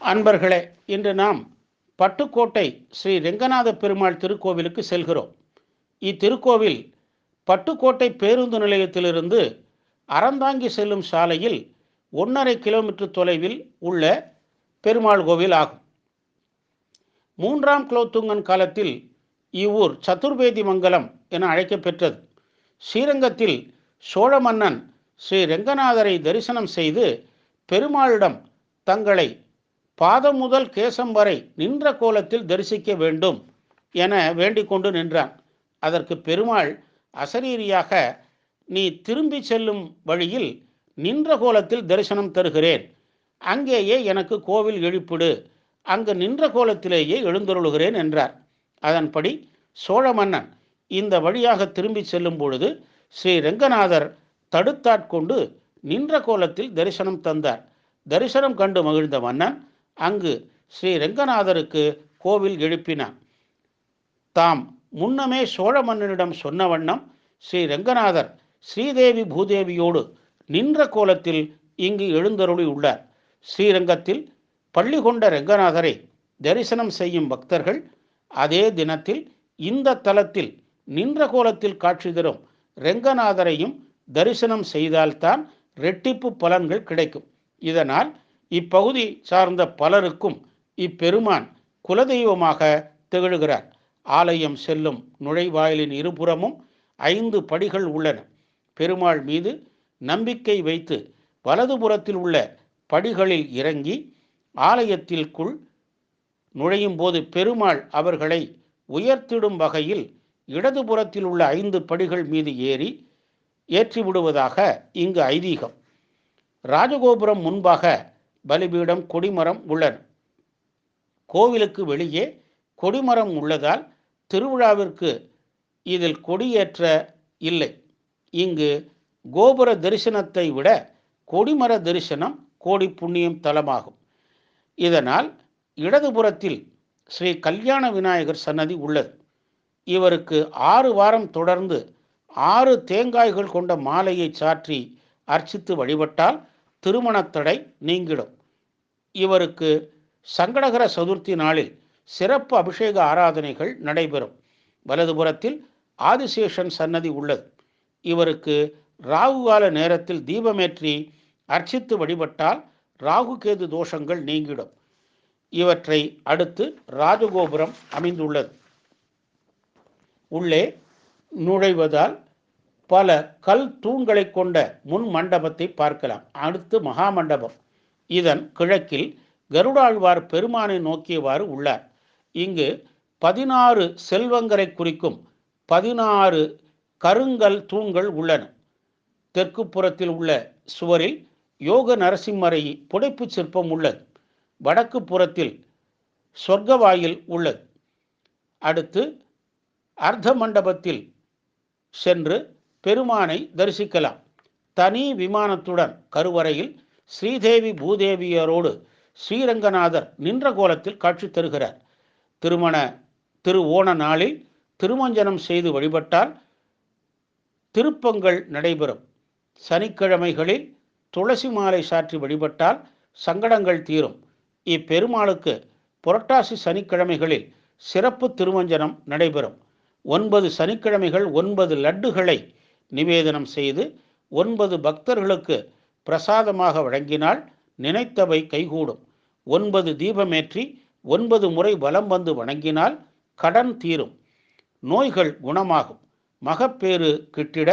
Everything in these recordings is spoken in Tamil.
அன்பர்களே, இன்று நாம் பட்டுக்கோட்டை ஸ்ரீ ரெங்கநாத பெருமாள் திருக்கோவிலுக்கு செல்கிறோம். இத்திருக்கோவில் பட்டுக்கோட்டை பேருந்து நிலையத்திலிருந்து அறந்தாங்கி செல்லும் சாலையில் 1.5 கிலோமீட்டர் தொலைவில் உள்ள பெருமாள் கோவில் ஆகும். 3ஆம் குலோத்துங்கன் காலத்தில் இவ்வூர் சதுர்வேதி மங்கலம் என அழைக்கப்பெற்றது. ஸ்ரீரங்கத்தில் சோழ மன்னன் ஸ்ரீ ரெங்கநாதரை தரிசனம் செய்து பெருமாளிடம் தங்களை பாதம் முதல் கேசம் வரை நின்ற கோலத்தில் தரிசிக்க வேண்டும் என வேண்டிக் கொண்டு நின்றான். அதற்கு பெருமாள் அசரீரியாக, நீ திரும்பி செல்லும் வழியில் நின்ற கோலத்தில் தரிசனம் தருகிறேன், அங்கேயே எனக்கு கோவில் எழுப்பிடு, அங்கு நின்ற கோலத்திலேயே எழுந்தருளுகிறேன் என்றார். அதன்படி சோழ மன்னன் இந்த வழியாக திரும்பி செல்லும் பொழுது ஸ்ரீ ரெங்கநாதர் தடுத்தாட்கொண்டு நின்ற கோலத்தில் தரிசனம் தந்தார். தரிசனம் கண்டு மகிழ்ந்த மன்னன் அங்கு ஸ்ரீ ரெங்கநாதருக்கு கோவில் எழுப்பினான். தாம் முன்னமே சோழ மன்னனிடம் சொன்ன வண்ணம் ஸ்ரீ ரெங்கநாதர் ஸ்ரீதேவி பூதேவியோடு நின்ற கோலத்தில் இங்கு எழுந்தருளி உள்ளார். ஸ்ரீரங்கத்தில் பள்ளி கொண்ட ரெங்கநாதரை தரிசனம் செய்யும் பக்தர்கள் அதே தினத்தில் இந்த தலத்தில் நின்ற கோலத்தில் காட்சி தரும் ரெங்கநாதரையும் தரிசனம் செய்தால்தான் இரட்டிப்பு பலன்கள் கிடைக்கும். இதனால் இப்பகுதி சார்ந்த பலருக்கும் இப்பெருமான் குலதெய்வமாக திகழ்கிறார். ஆலயம் செல்லும் நுழைவாயிலின் இருபுறமும் 5 படிகள் உள்ளன. பெருமாள் மீது நம்பிக்கை வைத்து வலதுபுறத்தில் உள்ள படிகளில் இறங்கி ஆலயத்திற்குள் நுழையும் போது பெருமாள் அவர்களை உயர்த்திடும் வகையில் இடதுபுறத்தில் உள்ள 5 படிகள் மீது ஏற்றிவிடுவதாக இங்கு ஐதீகம். ராஜகோபுரம் முன்பாக பலிபீடம், கொடிமரம் உள்ளன. கோவிலுக்கு வெளியே கொடிமரம் உள்ளதால் திருவிழாவிற்கு இதில் கொடியேற்ற இல்லை. இங்கு கோபுர தரிசனத்தை விட கொடிமர தரிசனம் கோடி புண்ணியம் தலமாகும். இதனால் இடதுபுறத்தில் ஸ்ரீ கல்யாண விநாயகர் சன்னதி உள்ளது. இவருக்கு 6 வாரம் தொடர்ந்து 6 தேங்காய்கள் கொண்ட மாலையை சாற்றி அர்ச்சித்து வழிபட்டால் திருமணத்தடை நீங்கிடும். இவருக்கு சங்கடகர சதுர்த்தி நாளில் சிறப்பு அபிஷேக ஆராதனைகள் நடைபெறும். வலதுபுறத்தில் ஆதிசேஷன் சன்னதி உள்ளது. இவருக்கு ராகுகால நேரத்தில் தீபமேற்றி அர்ச்சித்து வழிபட்டால் ராகுகேது தோஷங்கள் நீங்கிடும். இவற்றை அடுத்து ராஜகோபுரம் அமைந்துள்ளது. உள்ளே நுழைவதால் பல கல் தூண்களை கொண்ட முன் மண்டபத்தை பார்க்கலாம். அடுத்து மகாமண்டபம். இதன் கிழக்கில் கருடாழ்வார் பெருமானை நோக்கியவாறு உள்ளார். இங்கு 16 செல்வங்களை குறிக்கும் 16 கருங்கல் தூண்கள் உள்ளன. தெற்கு புறத்தில் உள்ள சுவரில் யோக நரசிம்மரை புடைப்பு சிற்பம் உள்ளது. வடக்கு புறத்தில் சொர்க்கவாயில் உள்ளது. அடுத்து அர்த்த மண்டபத்தில் சென்று பெருமானை தரிசிக்கலாம். தனி விமானத்துடன் கருவறையில் ஸ்ரீதேவி பூதேவியரோடு ஸ்ரீரங்கநாதர் நின்ற கோலத்தில் காட்சி தருகிறார். திருவோண நாளில் திருமஞ்சனம் செய்து வழிபட்டால் திருப்பங்கள் நடைபெறும். சனிக்கிழமைகளில் துளசி மாலை சாற்றி வழிபட்டால் சங்கடங்கள் தீரும். இப்பெருமாளுக்கு புரட்டாசி சனிக்கிழமைகளில் சிறப்பு திருமஞ்சனம் நடைபெறும். 9 சனிக்கிழமைகள் 9 லட்டுகளை நிவேதனம் செய்து 9 பக்தர்களுக்கு பிரசாதமாக வழங்கினால் நினைத்தவை கைகூடும். 9 தீபமேற்றி 9 முறை வலம் வந்து வணங்கினால் கடன் தீரும், நோய்கள் குணமாகும். மகப்பேறு கிட்டிட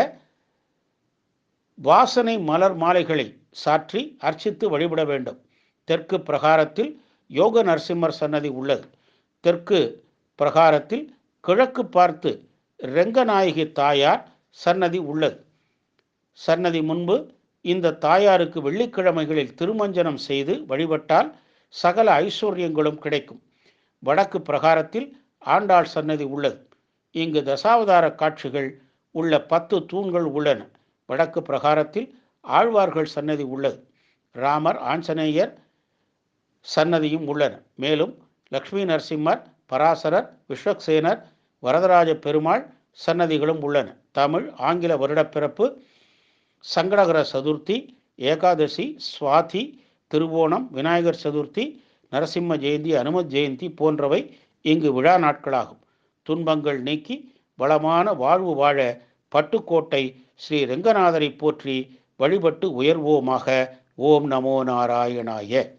வாசனை மலர் மாலைகளை சாற்றி அர்ச்சித்து வழிபட வேண்டும். தெற்கு பிரகாரத்தில் யோக நரசிம்மர் சன்னதி உள்ளது. தெற்கு பிரகாரத்தில் கிழக்கு பார்த்து ரெங்கநாயகி தாயார் சன்னதி உள்ளது. சன்னதி முன்பு இந்த தாயாருக்கு வெள்ளிக்கிழமைகளில் திருமஞ்சனம் செய்து வழிபட்டால் சகல ஐஸ்வர்யங்களும் கிடைக்கும். வடக்கு பிரகாரத்தில் ஆண்டாள் சன்னதி உள்ளது. இங்கு தசாவதார காட்சிகள் உள்ள 10 தூண்கள் உள்ளன. வடக்கு பிரகாரத்தில் ஆழ்வார்கள் சன்னதி உள்ளது. ராமர், ஆஞ்சநேயர் சன்னதியும் உள்ளன. மேலும் லக்ஷ்மி நரசிம்மர், பராசரர், விஸ்வக்சேனர், வரதராஜ பெருமாள் சன்னதிகளும் உள்ளன. தமிழ், ஆங்கில வருடப்பிறப்பு, சங்கடகர சதுர்த்தி, ஏகாதசி, சுவாதி, திருவோணம், விநாயகர் சதுர்த்தி, நரசிம்ம ஜெயந்தி, அனுமத் ஜெயந்தி போன்றவை இங்கு விழா நாட்களாகும். துன்பங்கள் நீக்கி வளமான வாழ்வு வாழ பட்டுக்கோட்டை ஸ்ரீ ரெங்கநாதரை போற்றி வழிபட்டு உயர்வோமாக. ஓம் நமோ நாராயணாய.